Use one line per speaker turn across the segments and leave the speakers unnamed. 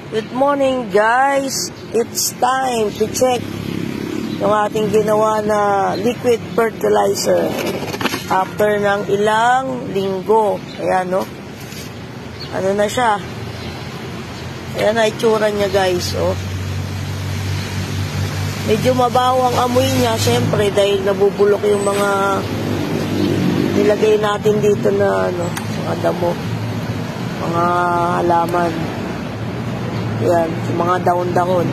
Good morning guys! It's time to check yung ating ginawa na liquid fertilizer after ng ilang linggo. Ayan, no? Ano na siya? Ayan na itsura niya guys, oh. Medyo mabaho ang amoy niya, syempre, dahil nabubulok yung mga nilagay natin dito na ano, mga damo, mga halaman. Ayan, mga dahon-dahon.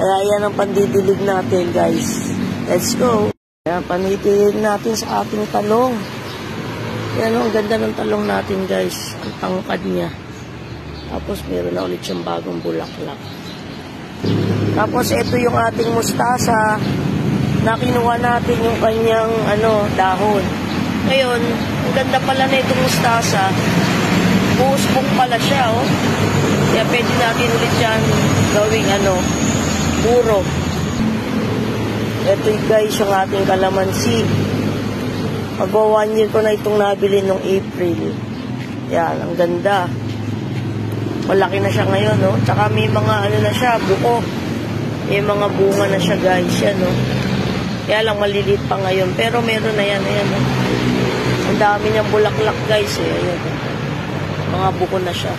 Kaya yan ang pandidilig natin guys. Let's go. Ayan, pandidilig natin sa ating talong. Ayan, ang ganda ng talong natin guys. Ang tangkad niya. Tapos meron na ulit siyang bagong bulaklak. Tapos ito yung ating mustasa na kinuha natin yung kanyang dahon. Ngayon, ang ganda pala na itong mustasa. Buhos-buk pala siya, oh. Kaya pwede natin ulit yan gawing buro. Ito guys yung ating kalamansi. Magwa 1 year ko na itong nabili nung April. Yan, ang ganda. Malaki na siya ngayon, no? Tsaka may mga na siya, buko. May mga bunga na siya guys, yan, no? Kaya lang maliliit pa ngayon. Pero meron na yan, ayan, no? Ang dami niyang bulaklak guys, eh. Ayan, no? Mga buko na siya.